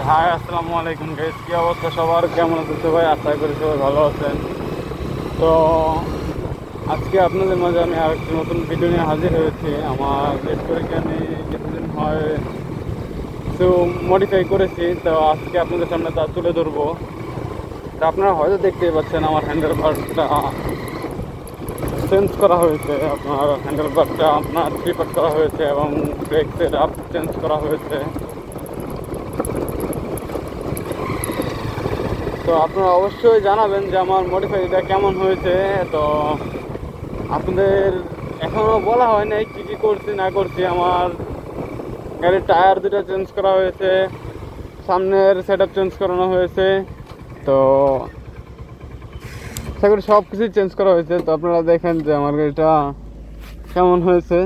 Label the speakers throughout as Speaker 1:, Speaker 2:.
Speaker 1: High, আসসালামু আলাইকুম guys. কি অবস্থা সবার? কেমন আছেন সবাই? আশা করি সবাই ভালো আছেন। তো আজকে আপনাদের মাঝে আমি আরেকটি নতুন ভিডিও নিয়ে হাজির হয়েছি। আমার রেস্টোরেন্টকে আমি কিছুদিন হয় কিছু মডিফাই করেছি, তো আজকে আপনাদের সামনে তা তুলে ধরবো। তো আপনারা হয়তো দেখতেই পাচ্ছেন আমার হ্যান্ডেল বারটা চেঞ্জ করা হয়েছে। আপনার হ্যান্ডেল বারটা আপনার থ্রি করা হয়েছে এবং ব্রেক সেট আপ চেঞ্জ করা হয়েছে। তো আপনারা অবশ্যই জানাবেন যে আমার মডিফাইটা কেমন হয়েছে। তো আপনাদের এখনও বলা হয় নাই কী কী করছি না করছি। আমার গাড়ির টায়ার দুটো চেঞ্জ করা হয়েছে, সামনের সেট আপ চেঞ্জ করানো হয়েছে। তো সেগুলো সব কিছুই চেঞ্জ করা হয়েছে। তো আপনারা দেখেন যে আমার গাড়িটা কেমন হয়েছে।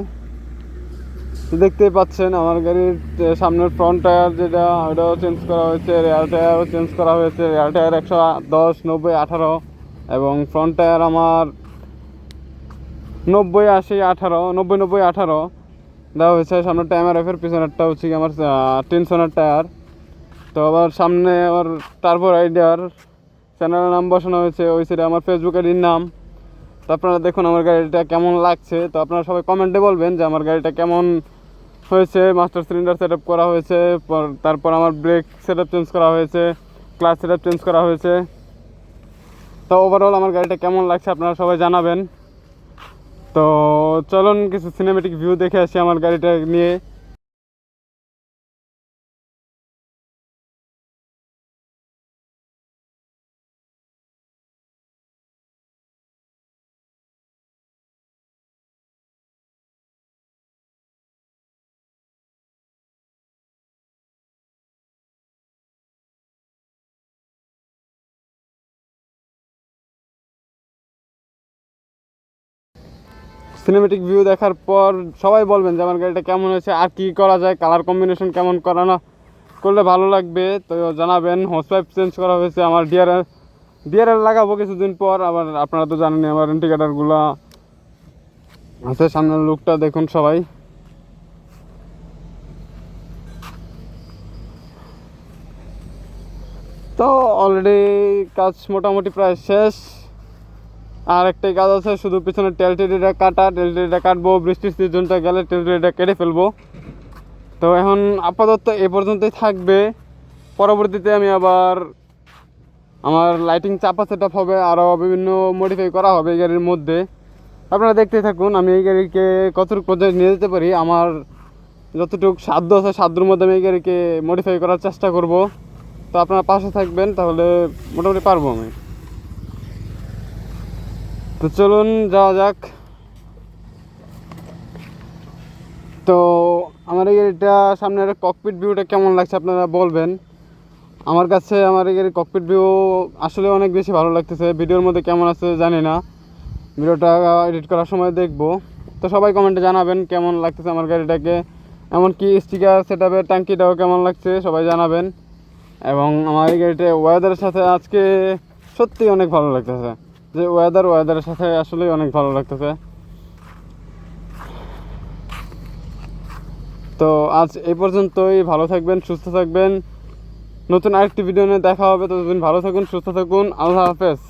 Speaker 1: তো দেখতেই পাচ্ছেন আমার গাড়ির সামনের ফ্রন্ট টায়ার যেটা ওটাও চেঞ্জ করা হয়েছে, রেয়ার টায়ারও চেঞ্জ করা হয়েছে। রেয়ার টায়ার 110, 90, 18 এবং ফ্রন্ট টায়ার আমার 90, 80, 18, 90, 90, 18 দেওয়া হয়েছে। সামনে MRF-এর পিছনেরটা হচ্ছে কি আমার টেনশনের টায়ার। তো আবার সামনে আবার টার্বো রাইডার চ্যানেলের নাম বসানো হয়েছে, ওই সাইডে আমার ফেসবুক আইডির নাম। তো আপনারা দেখুন আমার গাড়িটা কেমন লাগছে। তো আপনারা সবাই কমেন্টে বলবেন যে আমার গাড়িটা কেমন হয়েছে। মাস্টার সিলিন্ডার সেট আপ করা হয়েছে, তারপর আমার ব্রেক সেট আপ চেঞ্জ করা হয়েছে, ক্লাচ সেট আপ চেঞ্জ করা হয়েছে। তো ওভারঅল আমার গাড়িটা কেমন লাগছে আপনারা সবাই জানাবেন। তো চলুন কিছু সিনেমেটিক ভিউ দেখে আসি আমার গাড়িটা নিয়ে। সিনেমেটিক ভিউ দেখার পর সবাই বলবেন যে আমার গাড়িটা কেমন হয়েছে, আর কি করা যায়, কালার কম্বিনেশন কেমন করানো করলে ভালো লাগবে। তো জানাবেন। হোস পাইপ চেঞ্জ করা হয়েছে, আমার ডিআরএল লাগাবো কিছুদিন পর। আবার আপনারা তো জানেন আমার ইন্ডিকেটারগুলো আছে। সামনের লুকটা দেখুন সবাই। তো অলরেডি কাজ মোটামুটি প্রায় শেষ। আর একটাই কাজ আছে, শুধু পিছনে টেলটেরিটা কাটা। টেলটেরিটা কাটবো, বৃষ্টির সিজনটা গেলে টেলটেরিটা কেটে ফেলবো। তো এখন আপাতত এ পর্যন্তই থাকবে। পরবর্তীতে আমি আবার আমার লাইটিং চাপা সেট আপ হবে, আরও বিভিন্ন মডিফাই করা হবে এই গাড়ির মধ্যে। আপনারা দেখতে থাকুন আমি এই গাড়িকে কতটুকু পর্যায়ে নিয়ে যেতে পারি। আমার যতটুকু সাধ্য আছে সাধ্যর মধ্যে আমি এই গাড়িকে মডিফাই করার চেষ্টা করব। তো আপনারা পাশে থাকবেন, তাহলে মোটামুটি পারবো আমি। তো চলুন যাওয়া যাক। তো আমার এই গাড়িটা সামনের ককপিট ভিউটা কেমন লাগছে আপনারা বলবেন। আমার কাছে আমার এই গাড়ির ককপিট ভিউ আসলে অনেক বেশি ভালো লাগতেছে। ভিডিওর মধ্যে কেমন আছে জানি না, ভিডিওটা এডিট করার সময় দেখব। তো সবাই কমেন্টে জানাবেন কেমন লাগতেছে আমার গাড়িটাকে, এমনকি স্টিকার সেট আপের ট্যাঙ্কিটাও কেমন লাগছে সবাই জানাবেন। এবং আমার এই গাড়িটা ওয়েদারের সাথে আজকে সত্যি অনেক ভালো লাগতেছে। যে ওয়েদারের সাথে আসলেই অনেক ভালো লাগতেছে। তো আজ এই পর্যন্তই। ভালো থাকবেন, সুস্থ থাকবেন। নতুন আরেকটি ভিডিও নিয়ে দেখা হবে। ততদিন ভালো থাকুন, সুস্থ থাকুন। আল্লাহ হাফেজ।